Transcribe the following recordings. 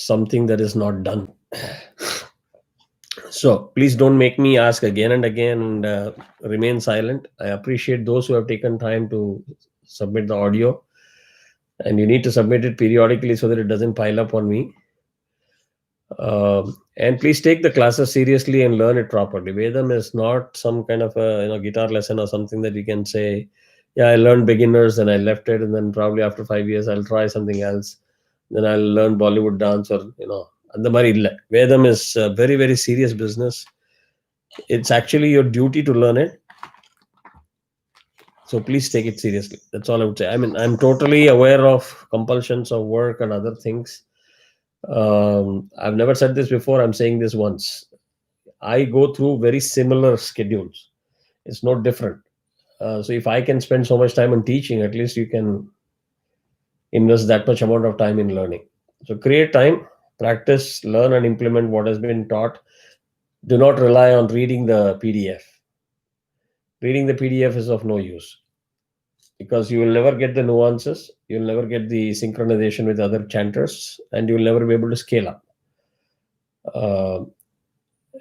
something that is not done. So please don't make me ask again and again and remain silent. I appreciate those who have taken time to submit the audio, and you need to submit it periodically so that it doesn't pile up on me. And please take the classes seriously and learn it properly. Vedam is not some kind of a guitar lesson or something that you can say, yeah, I learned beginners and I left it, and then probably after 5 years I'll try something else. Then I'll learn Bollywood dance or and the Mari. Vedam is a very, very serious business. It's actually your duty to learn it. So please take it seriously. That's all I would say. I mean, I'm totally aware of compulsions of work and other things. I've never said this before. I'm saying this once. I go through very similar schedules. It's not different. So if I can spend so much time on teaching, at least you can invest that much amount of time in learning. So create time, practice, learn, and implement what has been taught. Do not rely on reading the PDF. Reading the PDF is of no use because you will never get the nuances, you'll never get the synchronization with other chanters, and you will never be able to scale up.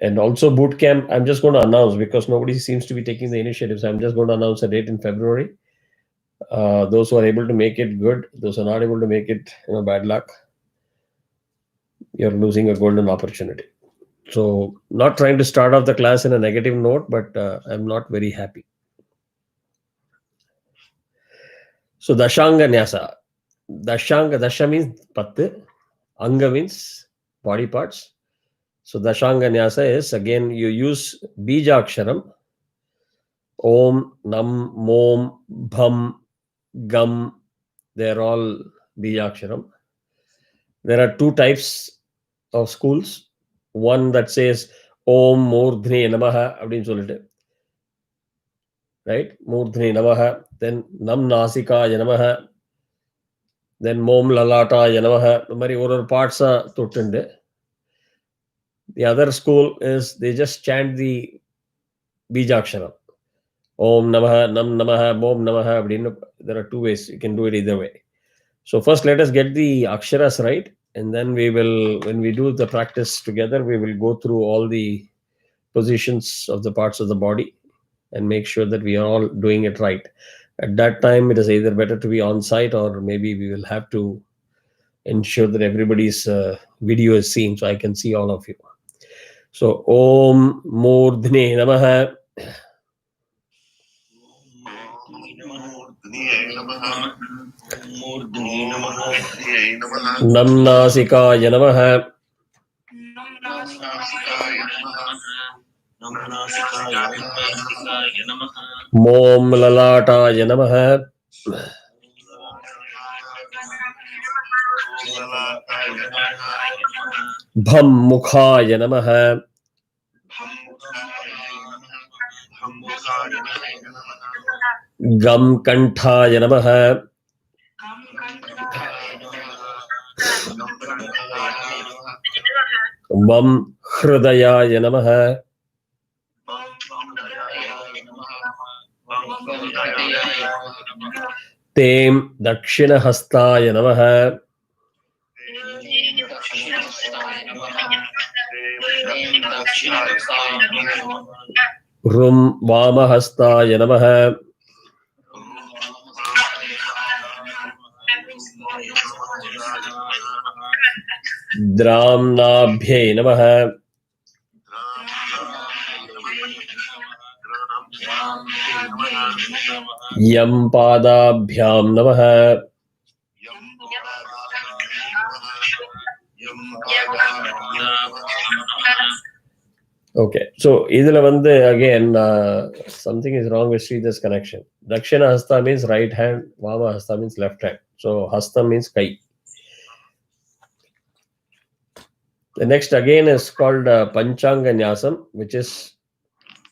And also boot camp, I'm just going to announce because nobody seems to be taking the initiative. So I'm just going to announce a date in February. Those who are able to make it, good. Those who are not able to make it, bad luck. You're losing a golden opportunity. So not trying to start off the class in a negative note, but I'm not very happy. So Dashanga Nyasa. Dasha means Pattu. Anga means body parts. So Dashanga Nyasa is, again, you use Bija Aksharam. Om, Nam, Mom, Bham, Gam. They're all Bija Aksharam. There are two types of schools. One that says Om Murdhne Namaha abdin solite. Right? Murdhne Namaha. Then Nam Nasika Namaha. Then Mom Lalata Namaha. The mari or parts are tottende. The other school is they just chant the Bijaksharam. Om Namaha, Nam Namaha, Mom Namaha. There are two ways. You can do it either way. So first let us get the Aksharas right. And then we will, when we do the practice together, we will go through all the positions of the parts of the body and make sure that we are all doing it right. At that time, it is either better to be on site or maybe we will have to ensure that everybody's video is seen so I can see all of you. So, Om Murdhne Namaha. Nam Nasikaya Namaha. Mom Lalataya Namaha. Bham Mukhaya Namaha. Gam Kanthaya Namaha. Vam Hridayaya Namaha. Tem Dakshina Hastaya Namaha. Rum Vamahastaya Namaha. Dramnabhye Namaha. Yam Padabhyam Namaha. Okay, so idhula vande again something is wrong with Sridhar's connection. Dakshina Hasta means right hand, Vama Hasta means left hand. So Hasta means kai. The next again is called Panchanga Nyasam, which is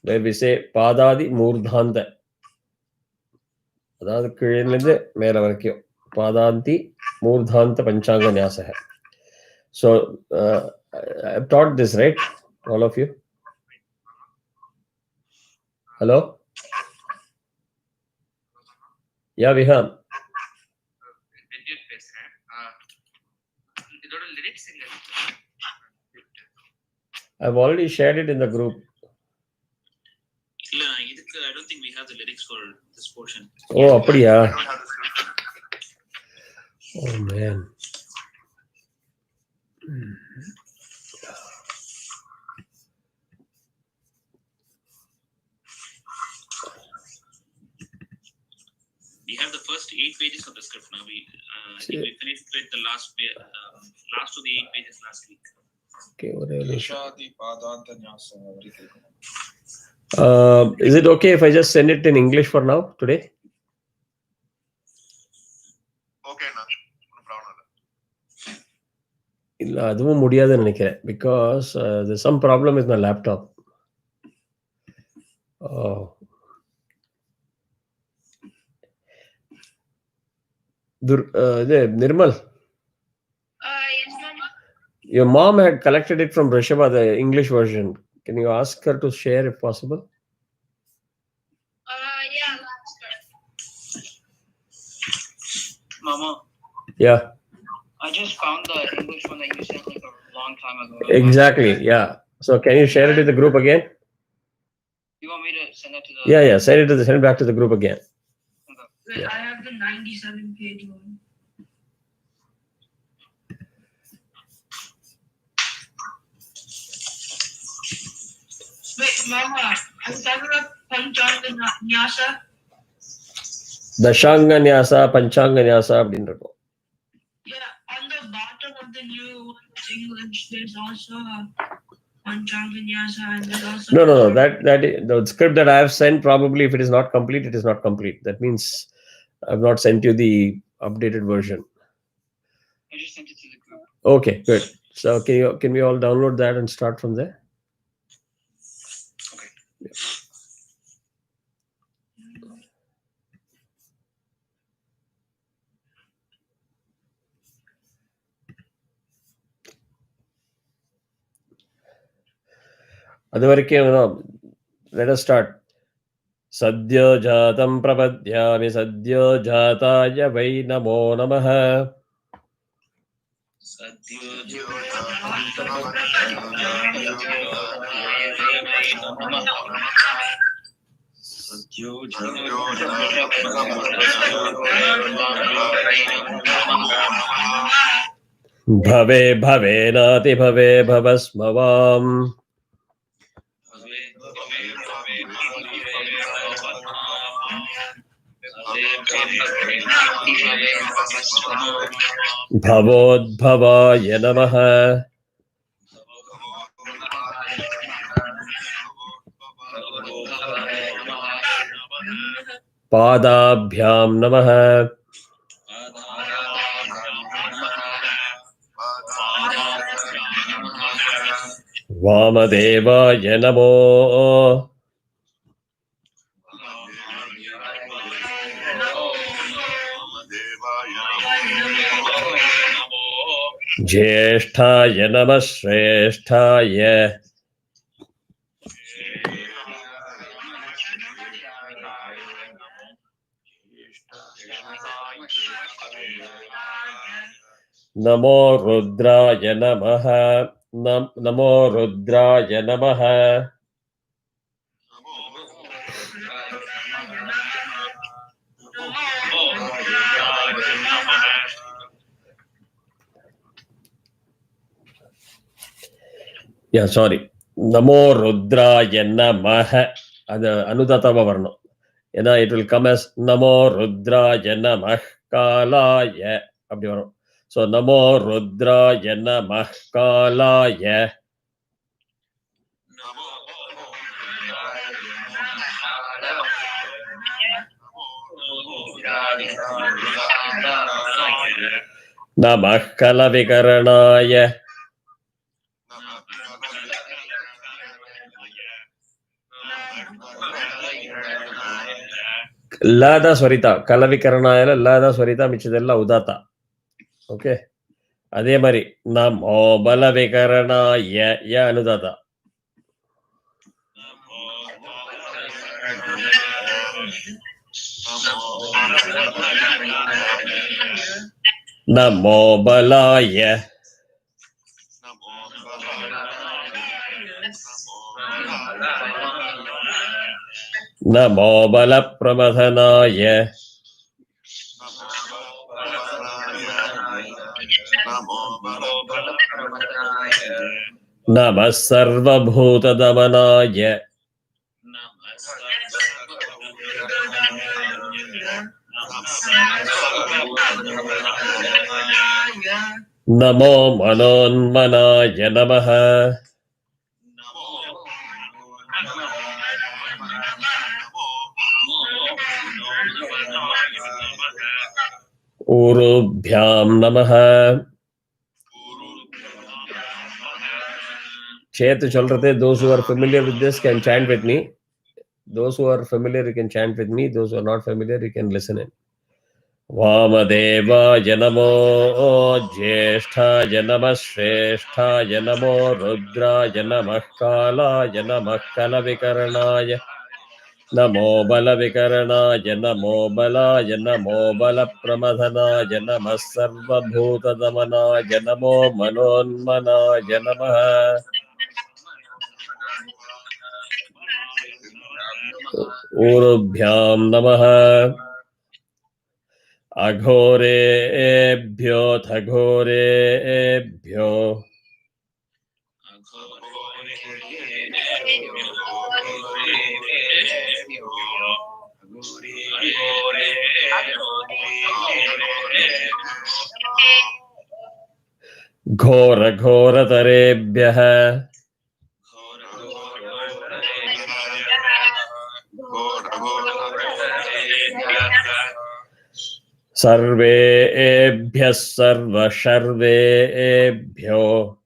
where we say Padadi Murdhanta. அதாவது கீழிலிருந்து மேல வரைக்கும் பாதாந்தி மூர்தாந்த பஞ்சாங்க ஞாசக. So I've taught this, right? All of you? Hello? Yeah, Vihan. இதோட lyrics I've already shared it in the group. I don't think we have the lyrics for this portion. Oh, அப்படியா? Oh man. We have the first 8 pages of the script now. I think we finished with the last of the 8 pages last week. Okay, is it okay if I just send it in English for now today? Okay, no problem. இல்ல அதுவும் முடியாதுன்னு நினைக்கிறேன் because there's some problem with my laptop. Nirmal. Yes, Mama. Your mom had collected it from Rishabha, the English version. Can you ask her to share if possible? Yeah, I'll ask her. Mama. Yeah. I just found the English one that you sent like a long time ago. Exactly. Yeah. So can you share it with the group again? You want me to send that to the? Yeah. Send it back to the group again. Wait, I have the 97-page one. Wait, Mama, I was talking about Panchanga Nyasa. Dashanga Nyasa, Panchanga Nyasa அப்படின்னு இருக்கும். Yeah, on the bottom of the new English, there's also Panchanga Nyasa, and there's also. No. That the script that I have sent, probably if it is not complete, it is not complete. That means I've not sent you the updated version. I just sent it to the group. Okay, good. So can we all download that and start from there? Okay. Yeah. Let us start. Sadyo jatam prapadyami sadyo jataya vai namo namah. Sadyo Bhave bhavenati bhave bhavasmavam. Bhavodbhavaya namah. Padabhyam namah. Vamadevaya namo. Jyeshtaya namah Shrestaya. Namo Rudraya namah. Namo Rudraya namah. Yeah, sorry. Namo Rudraya namah. அது அனுதாத்தாவா வரணும். ஏன்னா it will come as Namo Rudraya namah Kalaya அப்படி வரும். So Namo Rudraya namah Kalaya. Namah Kalavikarnaya. Lada Swarita. Kalavikarnaya Lada Swarita மிச்சதெல்லாம் உதாத்தா. Okay, அதே மாதிரி நமோ பலவிகரணாய ய அனுதாத்தா. நமோ பலாய. Namo bala pramadhanaya. Namah sarva bhuta damanaya. Namo manonmanaya namaha. Urubhyam namaha. Chet chalrate, those who are familiar with this can chant with me. Those who are familiar, you can chant with me. Those who are not familiar, you can listen in. Vamadeva Janamo Jeshta Janama Shreshta Janamo Rudra Janamah Kala Janamah Kala Vikaranaya Namo Bala Vikarana Janamo Bala Janamo Bala Pramadhana Janama Sarva Bhuta Damana Janamo Manonmana Janamaha Urubhyam Namaha Aghorebhyo Thagorebhyo Ghora Ghora Tarebhyah Sarvebhyah Sarva Sharvebhyo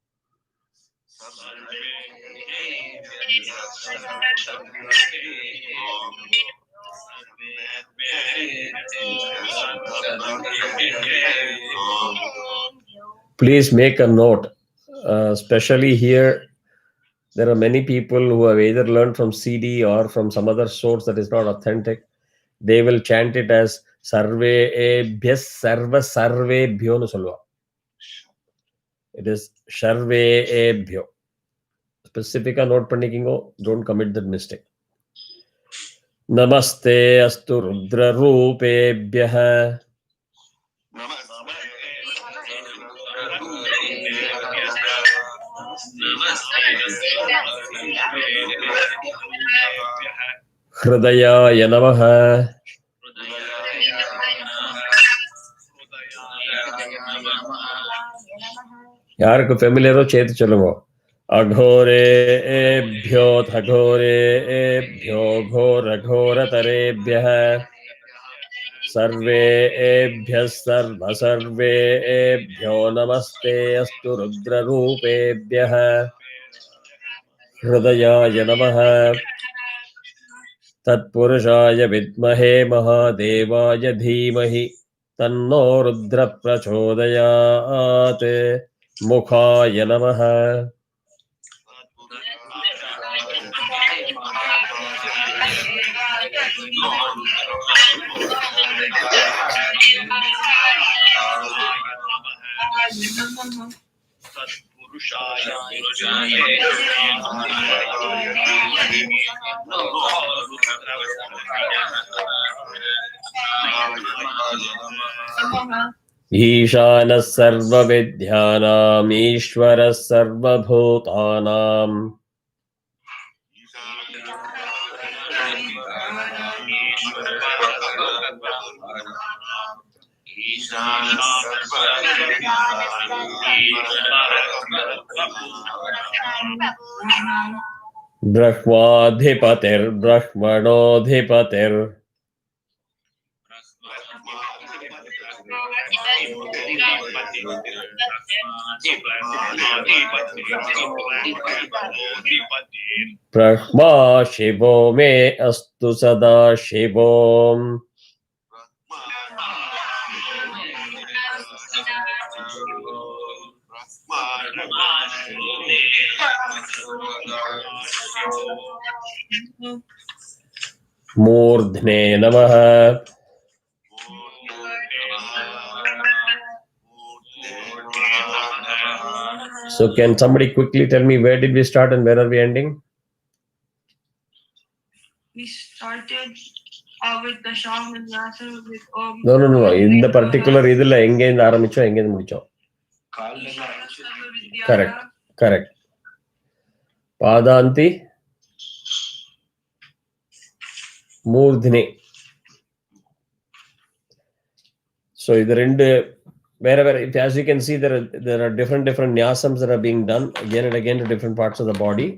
Please make a note, especially here. There are many people who have either learned from CD or from some other source that is not authentic. They will chant it as Sarvebhyah Sarva Sarvebhyo nu solva. It is Sharvebhyo. Specifica note pannikingo, don't commit that mistake. Namaste astu rudra rupebhyah Hridayaya namaha. யாருக்கு ஃபெமிலியரோ சேர்த்து சொல்லுங்க. அகோரேभ्यो थघोरेभ्यो घोरघोरतरेभ्यः सर्वेभ्यः सर्वसर्वेभ्यो नमस्ते अस्तु रुद्ररूपेभ्यः हृदयाय नमः तत्पुरुषाय विद्महे महादेवाय धीमहि तन्नो रुद्र प्रचोदयात् मुखाय नमः ईशानः सर्वविद्यानाम् ईश्वरः सर्वभूतानाम् ब्रह्माधिपतिर्ब्रह्मणोऽधिपतिर् ब्रह्मा शिवो मे अस्तु सदा शिवो मूर्ध्ने नमः So can somebody quickly tell me where did we start and where are we ending? We started with the Shamanyasa with No. இந்த பர்டிகுலர் இதுல எங்க இருந்து ஆரம்பிச்சோம் எங்க இருந்து முடிச்சோம்? Correct. பாதாந்தி மூர்தினி. So இது ரெண்டு வேற as you can see there are different nyasams that are being done again and again to different parts of the body.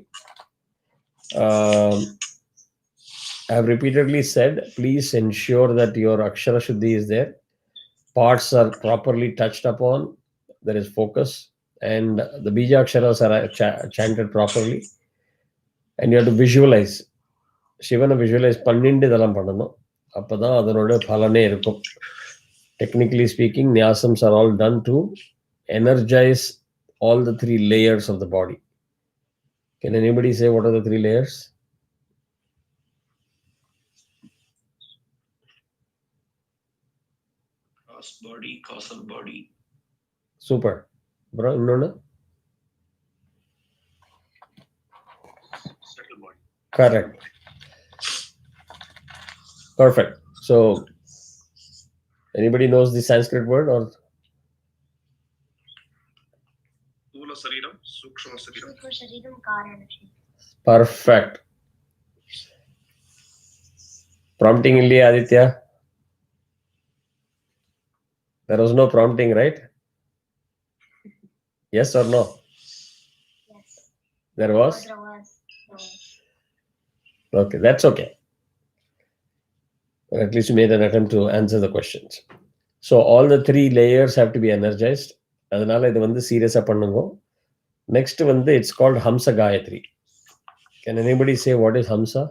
I have repeatedly said, please ensure that your akshara shuddhi is there. Parts are properly touched upon. There is focus, and the bija aksharas are chanted properly. And you have to visualize. Shivana visualize பன்னிண்டு இதெல்லாம் பண்ணணும். அப்பதான் அதனோட பலனே இருக்கும். Technically speaking, nyasams are all done to energize all the 3 layers of the body. Can anybody say what are the 3 layers? Cross body, causal body. Super. Bro, innonu? Subtle body. Correct. Perfect. So, anybody knows the Sanskrit word or? Stula Sariram, Sukshma Sariram. Perfect. Prompting illiya, Aditya? There was no prompting, right? Yes or no? Yes. There was? There was. No. Okay, that's okay. Or at least you made an attempt to answer the questions. So all the 3 layers have to be energized. அதனால இது வந்து சீரியஸா பண்ணுங்க. Next வந்து it's called Hamsa Gayatri. Can anybody say what is Hamsa?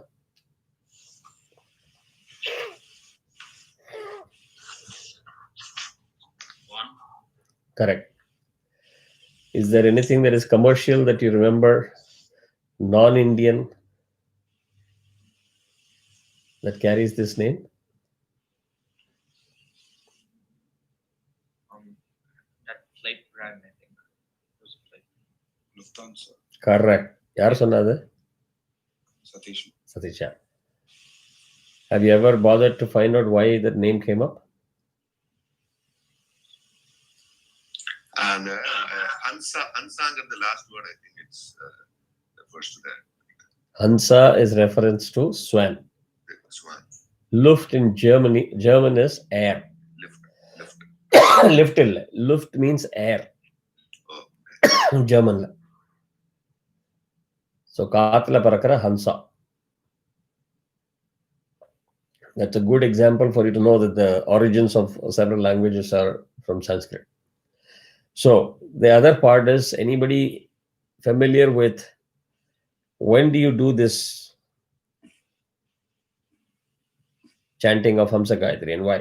One. Correct. Is there anything that is commercial that you remember, non-Indian, that carries this name? That flight brand, I think. It was a flight. Lufthansa. Correct. யார் சொன்னது? Satish. Satisha. Have you ever bothered to find out why that name came up? And Hansang at the last word, I think it's refers to that. Hansa is reference to swan. Swan. Luft in German is air. Lift. Lift illa. Luft means air. Oh. German. So kaatla parakara Hansa. That's a good example for you to know that the origins of several languages are from Sanskrit. So the other part is, anybody familiar with when do you do this chanting of Hamsa Gayatri and why?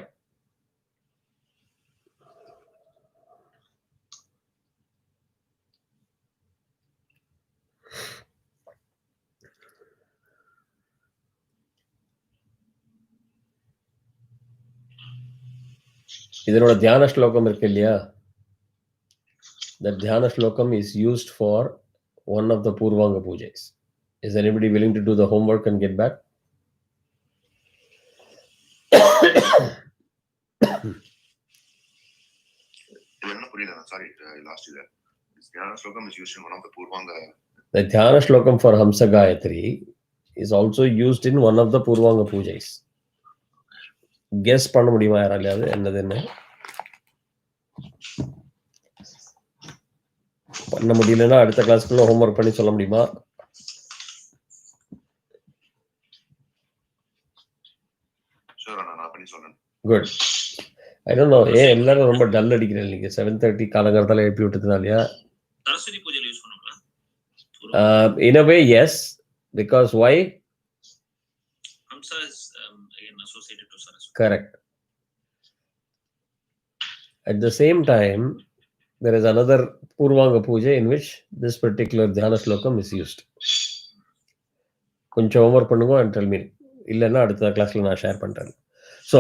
இதனோட தியான ஸ்லோகம் இருக்கு இல்லையா? That dhyana shlokam is used for one of the Purvanga pujas. Is anybody willing to do the homework and get back? Sorry, I lost you there. This Dhyana Slokam is used in one of the Purvanga. The dhyana shlokam for Hamsa Gayatri is also used in one of the Purvanga pujas. Guess பண்ண முடியுமா யாராலையாவது என்னதுன்னு? பண்ண முடியலன்னா அடுத்த கிளாஸ்க்குள்ள homework பண்ணி சொல்ல முடியுமா? Good. I don't know. எல்லாரும் ரொம்ப டல் அடிக்கிறேன் நீங்க 7:30 காலங்கரத்தால எழுப்பி விட்டதுனாலயா? சரஸ்வதி பூஜையில யூஸ் பண்ணுவாங்களா? In a way, yes. Because why? Hamsa is again associated to Saraswati. Correct. At the same time, there is another Purvanga puja in which this particular dhyana shlokam is used. கொஞ்சம் homework பண்ணுங்க and tell me. இல்லைன்னா அடுத்த கிளாஸ்ல நான் share பண்றேன். So,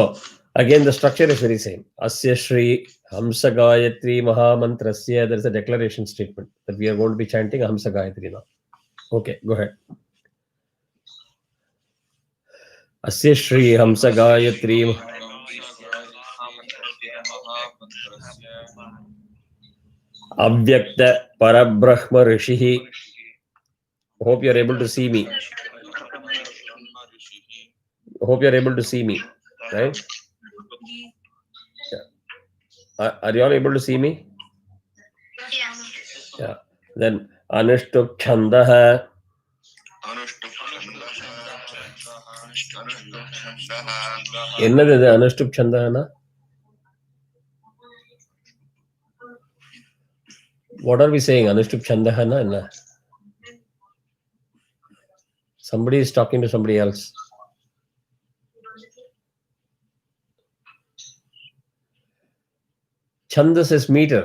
Again, the structure is very same. Asya Shri Hamsa Gayatri Mahamantrasya. There is a declaration statement that we are going to be chanting Hamsa Gayatri now. Okay, go ahead. Asya Shri Hamsa Gayatri Avyakta Parabrahma Rishihi. Hope you are able to see me. Hope you are able to see me, right? Are you all able to see me? Yes. Yeah. Then Anushtup Chandaha. என்னது இது அனுஷ்டுப் சந்தகனா? What are we saying? Anushtup Chandahana? Enna? Somebody is talking to somebody else. Chandas is meter.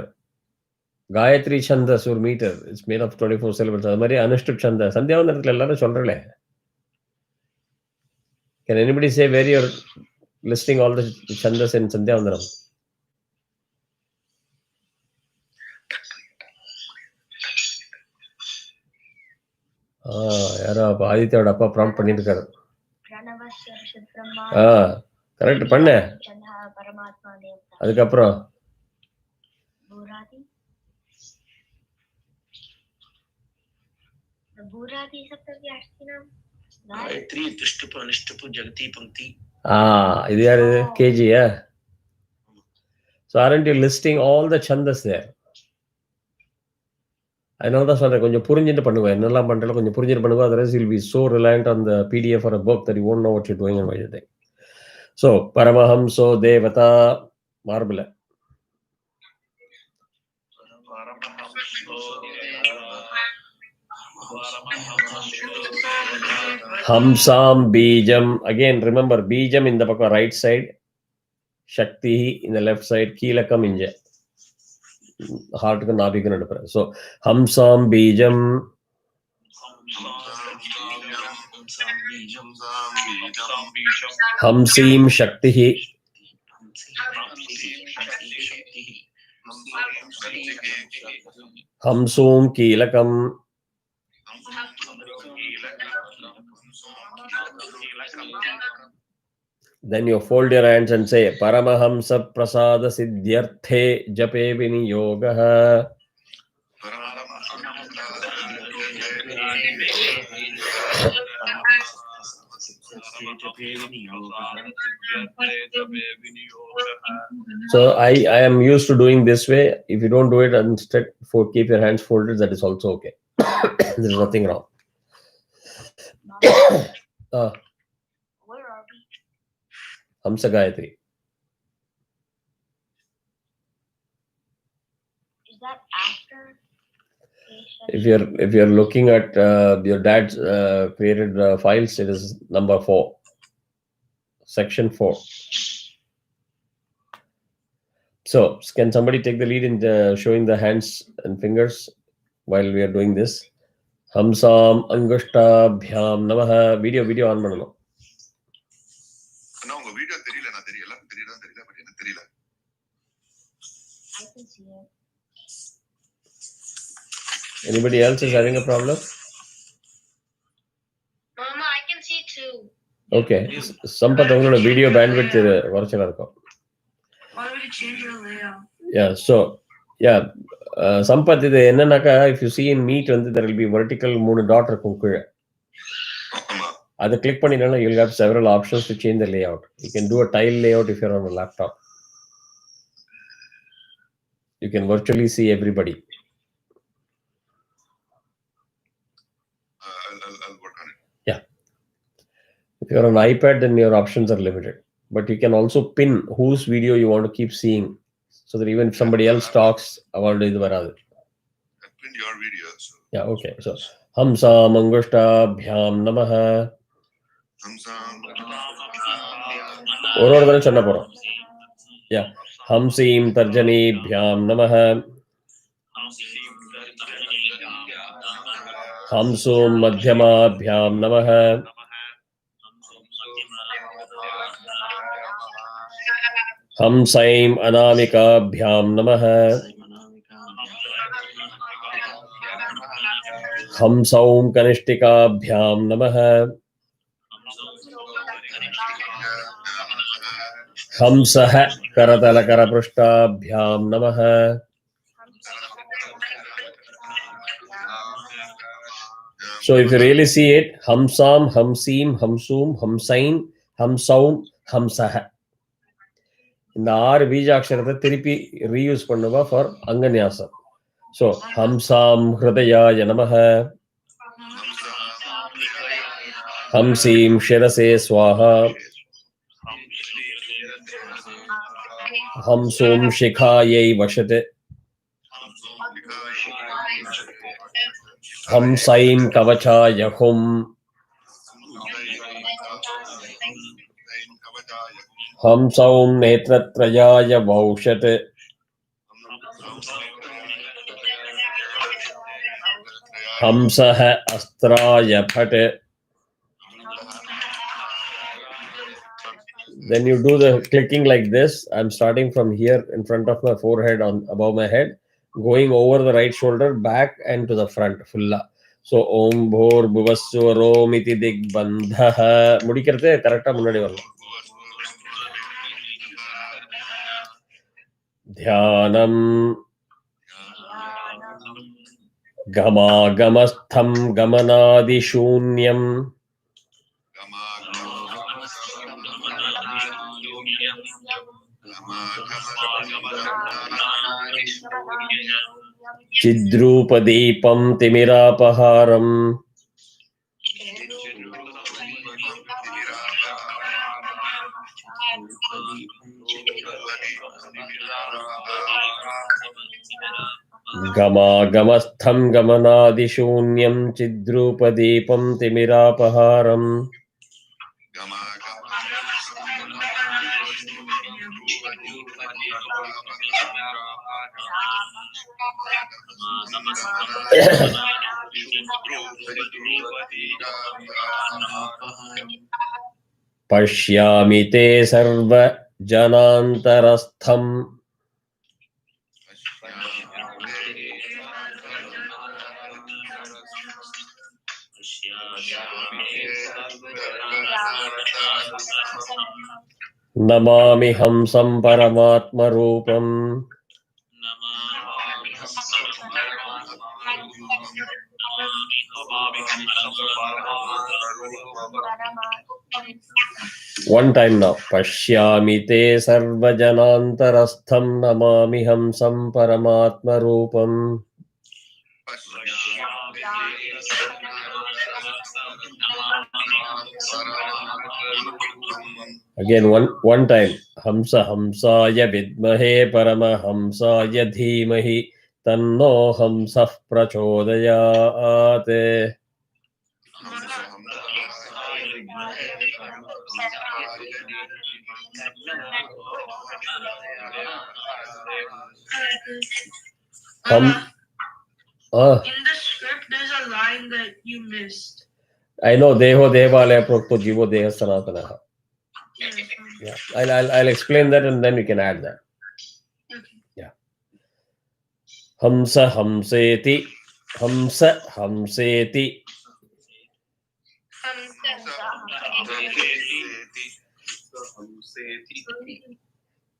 Gayatri Chandas or meter. It's made of 24 syllables. அது மாதிரி Anushtup Chanda. சந்தியாவந்தனத்துல எல்லாரும் சொல்றலே. Can anybody say where you're listing all the Chandas in Sandhyavandanam? யாரோ அப்ப ஆதித்யோட அப்பா prompt பண்ணிருக்காரு. Correct பண்ண. அதுக்கப்புறம் இது யாரு? கேஜியா? So aren't you listing all the chandas there? அதனாலதான் சொல்றேன், கொஞ்சம் புரிஞ்சுட்டு பண்ணுங்க. என்னெல்லாம் பண்றல கொஞ்சம் புரிஞ்சுட்டு பண்ணுங்க. Otherwise you'll be so reliant on the PDF or a book that you won't know what you're doing and what you're doing. So Paramahamso Devata Marble. Hamsam Bijam. Again, remember Bijam in the right side, Shakti in the left side, Keelakam inja. Heart ku nabi ku nadupra. So Hamsam Bijam. Hamsim Shakti. Hamsum Keelakam. Then you fold your hands and say Paramahamsa Prasada Siddhyarthe Jape Viniyogaha. So I am used to doing this way. If you don't do it, instead keep your hands folded. That is also okay. There is nothing wrong. Where are we? Hamsa Gayatri. Is that after? If you're looking at your dad's created files, it is number 4, section 4. So can somebody take the lead in showing the hands and fingers while we are doing this? Hamsam Angushtabhyam Namaha. Video on பண்ணனும். உங்க video தெரியல, நான் தெரியல தெரியல but எனக்கு தெரியல. I can see it. Anybody else is having a problem? Mama, I can see too. Okay. Sampath உங்களோட video bandwidth குறைச்சலா இருக்கும். Already change your layout. Yeah, so yeah, Sampath இது என்னன்னாக்கா, if you see in Meet வந்து there will be vertical 3 dot இருக்கும் கீழே. அதை click பண்ணினா you'll have several options to change the layout. You can do a tile layout if you're on a laptop. You can virtually see everybody. I'll work on it. Yeah. If you're on iPad, then your options are limited. But you can also pin whose video you want to keep seeing, so that even if somebody else talks, avalde idu varadu. I pinned your video. So. Yeah, okay. So Hamsa Mangushta Bhyam Namaha. Hamsa. Or than channa porom. Yeah. Hamsim Tarjani Bhyam Namaha. Hamsum Madhyama Bhyam Namaha. Ham Saim Anamikabhyam Namaha. Ham Saum Kanishtikabhyam Namaha. Ham Sah Karatalakaraprashtabhyam Namaha. So if you really see it, Hamsam, Hamsim, Hamsum, Hamsain, Hamsaum, Hamsah. இந்த 6 பீஜாட்சரத்தை திருப்பி reuse பண்ணுவா for அங்கன்யாசம். So ஹம்சாம் ஹிருதயாய நமஹ, ஹம்சீம் ஷிரசே ஸ்வாஹா, ஹம்சூம் ஷிகாயை வஷத், ஹம்சைம் கவச்சாய ஹும், ஹம்சௌம் நேத்ரத்ரயாய வௌஷத், ஹம்சஹ அஸ்திராய but. Then you do the clicking like this. I'm starting from here in front of my forehead, on above my head, going over the right shoulder, back and to the front full. So Om Bhur Bhuvaswarom iti Digbandha. முடிக்கிறது கரெக்டா முன்னாடி வரணும். தியானம் கமாகமஸ்தம் கமனாதி சூன்யம் சித்ரூபதீபம் திமிராபஹாரம் கமாகமஸ்தம் கமனாதிசூன்யம் சித்ரூபதீபம் திமிராபஹாரம். பஷ்யாமி தே சர்வ ஜனாந்தரஸ்தம் நமாமி ஹம்சம் பரமாத்மரூபம். One time now. Pashyami te sarvajanantarastham namami hamsam paramatma rupam. Again one time. Hamsa hamsaya vidmahe paramahamsaya dhimahi tanno hamsah prachodayat. In the script, there's a line that you missed. I know Deho Devalaya Prokto Jivo Deha Sanatanaha. Yeah, I'll explain that and then we can add that. Yeah. Hamsa Hamseti, Hamsa Hamseti.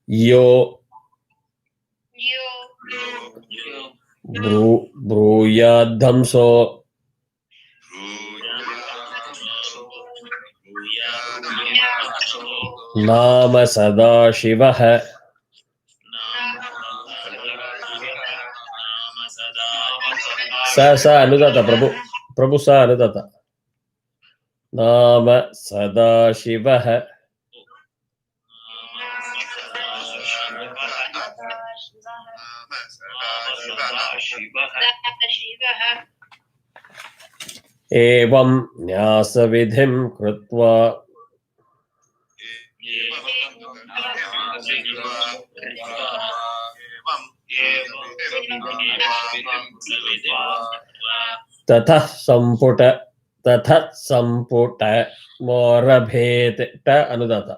Yo Bruyadhamso Nama Sadashivaha Sa Anudata Prabhu Sa Anudata Nama Sadashivaha Evam Nyasavidhim Krutva Tatha Samputa Morabhet Ta Anudata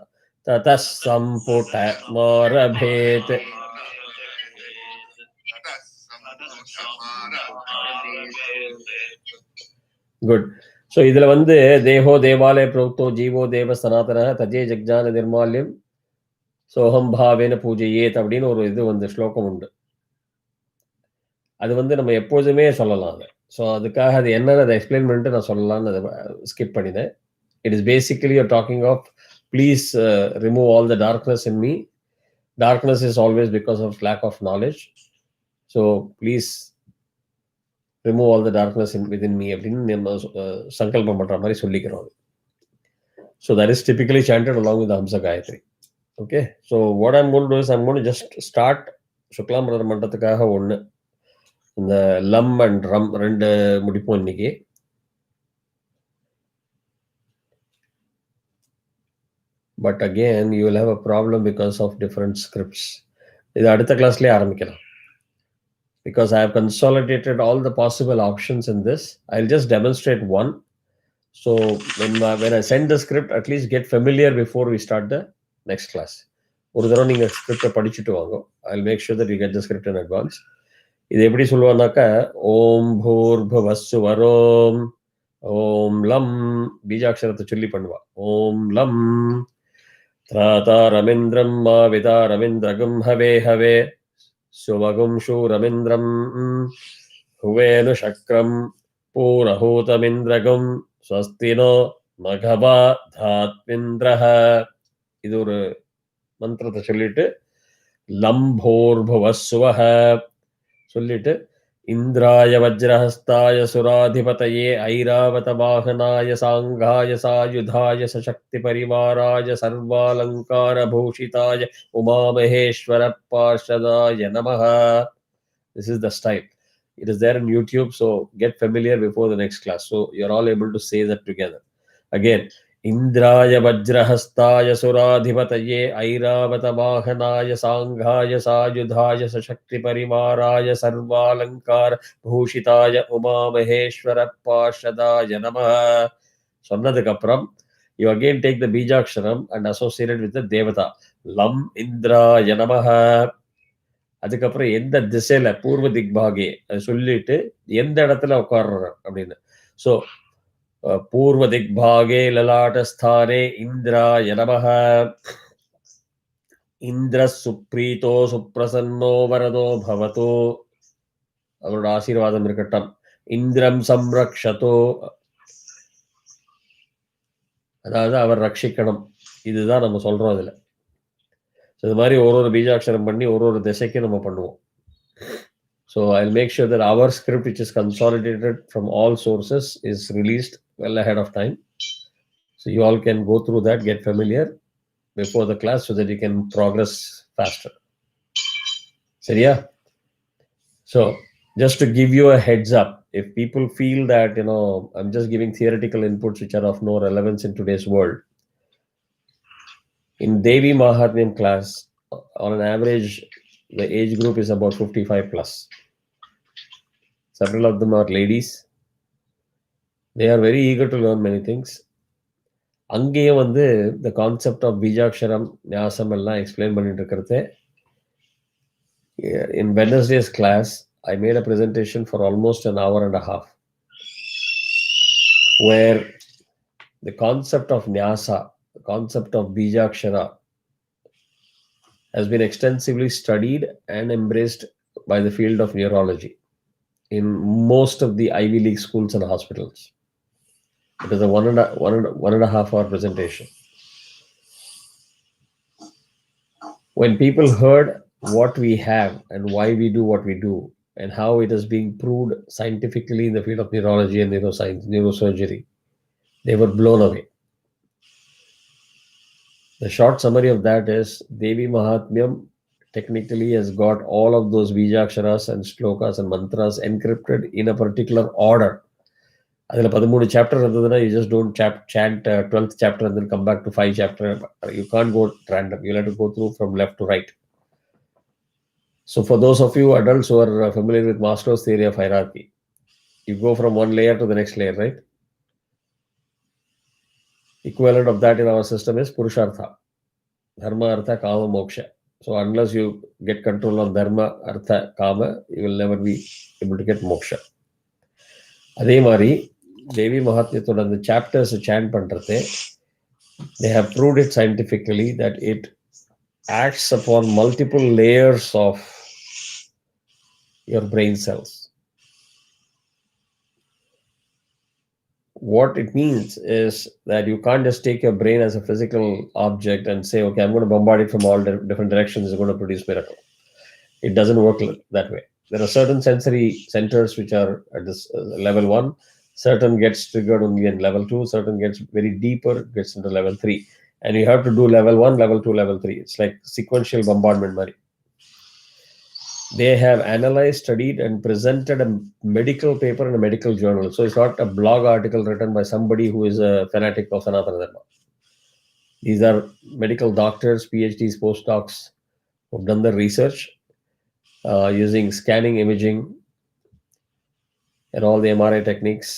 Tata samputa marabhet. Good. So இதுல வந்து தேஹோ தேவாலய பிரௌத்தோ GO தேவ சனாதன தஜே ஜக்ஞான நிர்மால்யம் சோகம் பாவேன பூஜையேத் அப்படின்னு ஒரு இது வந்து ஸ்லோகம் உண்டு. அது வந்து நம்ம எப்போதுமே சொல்லலாம் அதை. ஸோ அதுக்காக அது என்னன்னு அதை எக்ஸ்பிளைன் பண்ணிட்டு நான் சொல்லலாம்னு அதை ஸ்கிப் பண்ணினேன். It is basically you're talking of please remove all the darkness in me. Darkness is always because of lack of knowledge. So please remove all the darkness within me அப்படின்னு நம்ம சங்கல்பம் பண்ற மாதிரி சொல்லிக்கிறோம். So that is typically chanted along with the Hamsa Gayatri. Okay. So what I'm going to do is I'm going to just start சுக்லாம்பரதர் மன்றத்துக்காக ஒன்று, இந்த லம் and ரம் ரெண்டு முடிப்போம் இன்னைக்கு. But again, you will have a problem because of different scripts. இது அடுத்த கிளாஸ்லேயே ஆரம்பிக்கலாம். Because I have consolidated all the possible options in this. I'll just demonstrate one. So when I send the script, at least get familiar before we start the next class. ஒரு தடவை நீங்கள் ஸ்கிரிப்டை படிச்சுட்டு வாங்க. I'll make sure that you get the script in advance. இது எப்படி சொல்லுவானாக்கா, ஓம் பூர்புவஸ்சுவரோம் ஓம் லம், பீஜாட்சரத்தை சொல்லி பண்ணுவா. ஓம் லம் த்ராதாரமிந்திரம் மாவிதாரமிந்திரகும் ஹவே ஹவே சுவகும் ஷூரமிந்திரம் ஹுவேனு சக்ரம் பூரஹூதமிந்திரகும் ஸ்வஸ்தினோ மகவா தாத்விந்திரஹ. இது ஒரு மந்திரத்தை சொல்லிட்டு லம்போர்புவஸ்வஹ சொல்லிட்டு இந்திராய வஜ்ரஹஸ்தாய சுராதிபதயே ஐராவத வாகனாய சாங்காய சாயுதாய சசக்தி பரிவாராய சர்வாலங்கார பூஷிதாய உமாமகேஸ்வர பார்ஷதாய நமஹ. This is the style. It is there on YouTube, so get familiar before the next class. So you're all able to say that together. Again, Indraya Vajrahastaya Suradhipataye Airavata Vahanaya Sanghaya Sajudhaya Sashakti Parivaraya Sarvalankara Bhushitaya Uma Maheshwara Parshadaya Namaha. சொன்னதுக்கப்புறம் you again take the Bijaksharam and associate it with the Devata. Lam Indraya Namaha. அதுக்கப்புறம் எந்த திசையில பூர்வ திக்பாகே அது சொல்லிட்டு எந்த இடத்துல உட்கார்ற அப்படின்னு. ஸோ பூர்வ திக்பாகே லலாட்டஸ்தானே இந்திராய நமஹ. இந்திர சுப்ரீதோ சுப்ரசன்னோ வரதோ பவதோ, அவரோட ஆசீர்வாதம் இருக்கட்டும். இந்திரம் சம்ரக்ஷதோ, அதாவது அவர் ரட்சிக்கணும். இதுதான் நம்ம சொல்றோம் இதுல. இது மாதிரி ஒரு பீஜாட்சரம் பண்ணி ஒரு திசைக்கு நம்ம பண்ணுவோம். So I'll make sure that our script, which is consolidated from all sources, is released well ahead of time. So you all can go through that, get familiar before the class so that you can progress faster. Seriya? So just to give you a heads up, if people feel that, I'm just giving theoretical inputs which are of no relevance in today's world, in Devi Mahatmyam class, on an average, the age group is about 55 plus. Several of them are ladies. They are very eager to learn many things. அங்கேயே வந்து the concept of பீஜாட்சரம் ஞாசம் எல்லாம் explain பண்ணிட்டு இருக்கிறது. In Wednesday's class, I made a presentation for almost an hour and a half, where the concept of nyasa, the concept of bijakshara, has been extensively studied and embraced by the field of neurology in most of the Ivy League schools and hospitals. It is a one and a half hour presentation. When people heard what we have and why we do what we do and how it is being proved scientifically in the field of neurology and neuroscience, neurosurgery, they were blown away. The short summary of that is Devi Mahatmyam technically has got all of those Bijaksharas and Shlokas and mantras encrypted in a particular order. அதில் 13 chapter இருந்ததுன்னா you just don't chant 12th chapter and then come back to 5 chapter. You can't go random. You'll have to go through from left to right. So for those of you adults who are familiar with Maslow's theory of hierarchy, you go from one layer to the next layer, right? Equivalent of that in our system is Purushartha. Dharma, Artha, Kama, Moksha. So unless you get control on Dharma, Artha, Kama, you will never be able to get Moksha. அதே மாதிரி தேவி மகாத்மியத்தோட அந்த chapters sand பண்றது, they have proved it scientifically that it acts upon multiple layers of your brain cells. What it means is that you can't just take your brain as a physical object and say, okay, I'm going to bombard it from all different directions, it's going to produce miracle. It doesn't work that way. There are certain sensory centers which are at this level 1, certain gets triggered only in level 2, certain gets very deeper, gets into level 3. And you have to do level 1, level 2, level 3. It's like sequential bombardment, Mari. They have analyzed, studied, and presented a medical paper in a medical journal. So it's not a blog article written by somebody who is a fanatic of Sanatana Dharma. These are medical doctors, PhDs, postdocs who've done the research using scanning, imaging, and all the MRI techniques.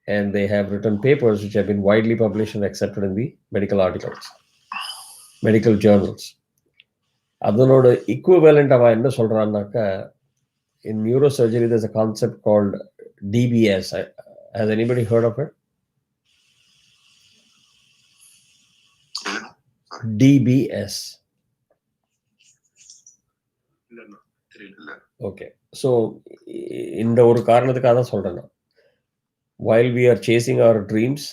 And they have written papers which have been widely published and accepted in the medical articles, medical journals. அதனோட equivalent அவன் என்ன சொல்றான்னாக்கா, in neurosurgery there's a concept called DBS. Has anybody heard of it? DBS. Okay. So இந்த ஒரு காரணத்துக்காக தான் சொல்றேன் நான். While we are chasing our dreams,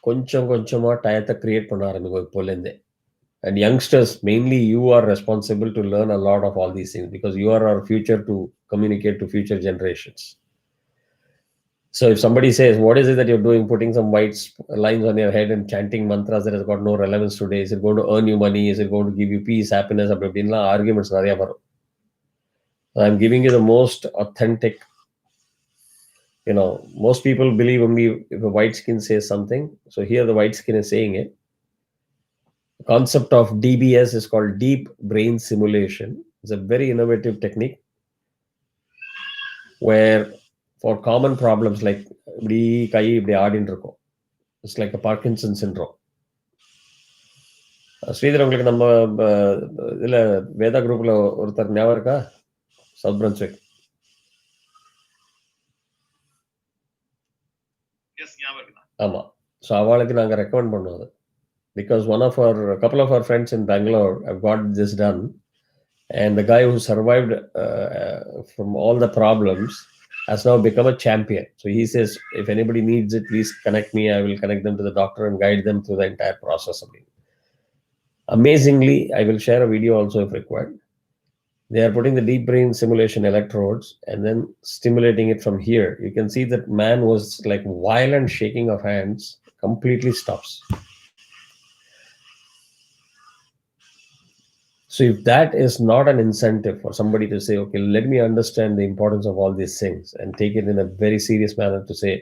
கொஞ்சம் கொஞ்சமா டயத்தை கிரியேட் பண்ண ஆரம்பிக்கும் இப்போலேருந்தே. And youngsters, mainly you are responsible to learn a lot of all these things because you are our future to communicate to future generations. So if somebody says, what is it that you're doing, putting some white lines on your head and chanting mantras that has got no relevance today, is it going to earn you money, is it going to give you peace, happiness, arguments நிறைய வரும். I'm giving you the most authentic, most people believe only if a white skin says something. So here the white skin is saying it. The concept of DBS is called deep brain simulation. It's a very innovative technique where for common problems like it's like a Parkinson's syndrome. Sridhar, உங்களுக்கு நம்ம இதுல வேதா குரூப்ல ஒருத்தர் ஞாபகம் இருக்கா? South Brunswick. ஆமா. So அவளுக்கு நாங்கள் ரெக்கமெண்ட் பண்ணுவோம் அது. Because a couple of our friends in Bangalore have got this done, and the guy who survived from all the problems has now become a champion. So he says, if anybody needs it, please connect me. I will connect them to the doctor and guide them through the entire process. Amazingly, I will share a video also if required. They are putting the deep brain simulation electrodes and then stimulating it from here. You can see that man was like violent shaking of hands, completely stops. So if that is not an incentive for somebody to say, okay, let me understand the importance of all these things and take it in a very serious manner to say,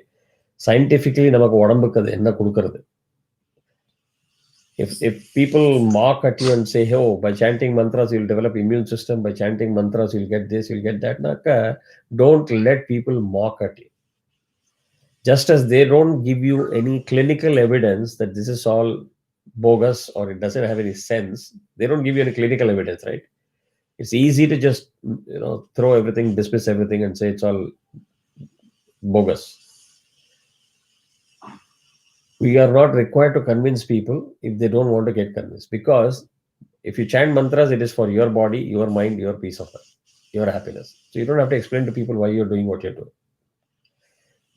scientifically, namakku odambukku adu enna kudukuradhu. If people mock at you and say, oh, by chanting mantras you'll develop immune system, by chanting mantras you'll get this, you'll get that, don't let people mock at you. Just as they don't give you any clinical evidence that this is all bogus or it doesn't have any sense, they don't give you any clinical evidence, right? It's easy to just throw everything, dismiss everything and say it's all bogus. We are not required to convince people if they don't want to get convinced, because if you chant mantras, it is for your body, your mind, your peace of mind, your happiness. So you don't have to explain to people why you're doing what you're doing.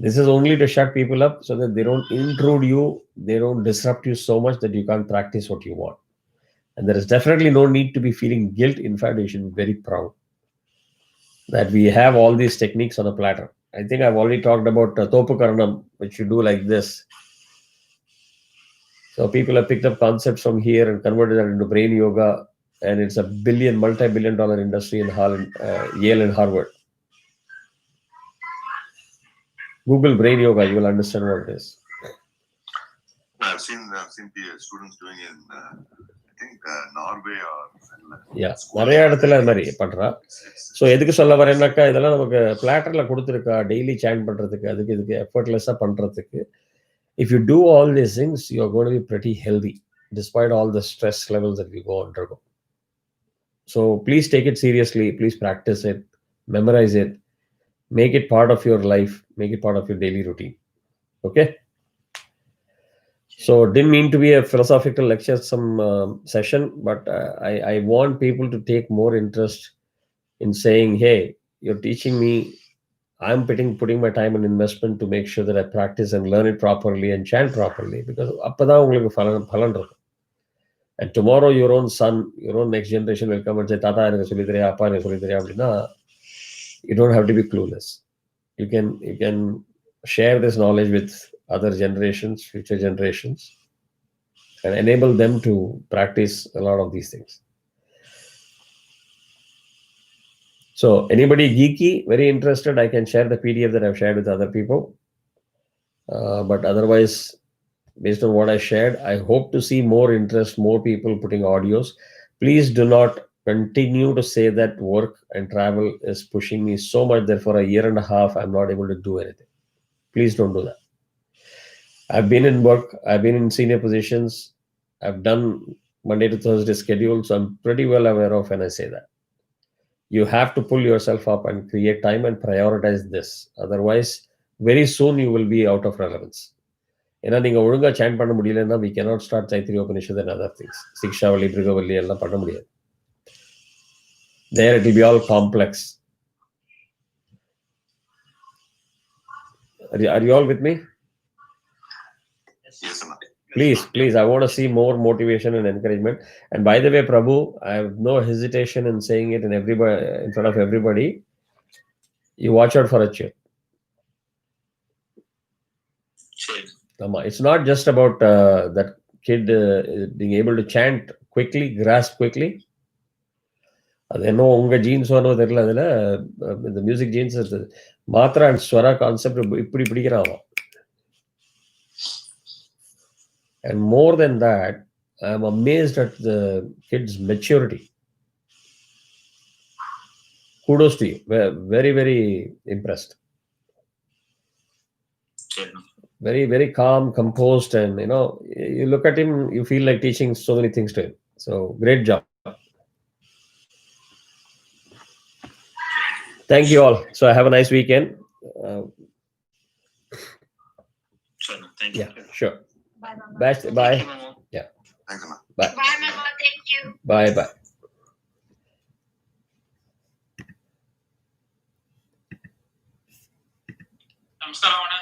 This is only to shut people up so that they don't intrude you, they don't disrupt you so much that you can't practice what you want. And there is definitely no need to be feeling guilt. In fact, you should be very proud that we have all these techniques on a platter. I think I've already talked about Topukaranam, which you do like this. So people have picked up concepts from here and converted that into brain yoga, and it's a multi-billion-dollar industry in Yale and Harvard. Google brain yoga, you will understand what it is. I've seen students doing it in I think Norway or Finland. Yeah, நிறைய இடத்துல அது மாதிரி பண்றா. So எதுக்கு சொல்ல வரேன்னாக்கா, இதெல்லாம் நமக்கு பிளாட்டர்ல கொடுத்துருக்கா டெய்லி சேண்ட் பண்றதுக்கு, இதுக்கு எஃபர்ட்லெஸ்ஸா பண்றதுக்கு. If you do all these things, you're going to be pretty healthy. despite all the stress levels that we go undergo. So please take it seriously. Please practice it, memorize it, make it part of your life, make it part of your daily routine. Okay. So didn't mean to be a philosophical lecture session, but I want people to take more interest in saying, hey, you're teaching me. I'm putting my time and investment to make sure that I practice and learn it properly and chant properly, because அப்பதான் உங்களுக்கு பலன் இருக்கும். And tomorrow your own son, your own next generation will come and say, தாத்தா எனக்கு சொல்லி தரியா, அப்பா எனக்கு சொல்லி தரியா அப்படின்னா, you don't have to be clueless. You can share this knowledge with other generations, future generations, and enable them to practice a lot of these things. So anybody geeky, very interested, I can share the PDF that I've shared with other people. But otherwise, based on what I shared, I hope to see more interest, more people putting audios. Please do not continue to say that work and travel is pushing me so much that for a year and a half, I'm not able to do anything. Please don't do that. I've been in work, I've been in senior positions, I've done Monday to Thursday schedule, so I'm pretty well aware of when I say that. You have to pull yourself up and create time and prioritize this. Otherwise, very soon you will be out of relevance. ஏன்னா நீங்க ஒழுங்கா sand பண்ண முடியலன்னா we cannot start Taittiriya Upanishad and other things. Sikshavali, Brigavali எல்லாம் பண்ண முடியாது. There it will be all complex. Are you all with me? Yes, Anna. Please, I want to see more motivation and encouragement. And by the way, Prabhu, I have no hesitation in saying it in front of everybody. You watch out for a chair. It's not just about that kid being able to chant quickly, grasp quickly. அது என்ன உங்க jeans வரணும் தெரியல. அதுல இந்த music genes மாத்ரா and ஸ்வரா concept இப்படி பிடிக்கிறான். And more than that, I am amazed at the kid's maturity. Kudos to you. Very, very impressed. Very, very calm, composed, and you look at him, you feel like teaching so many things to him. So great job. Thank you all. So have a nice weekend. Thank you. Yeah, sure. Bye, Mama. Bye. Thank you, Mama. Yeah. Thanks, Anna. Bye. Bye, Mama. Thank you. Bye. Namaskaram, Anna.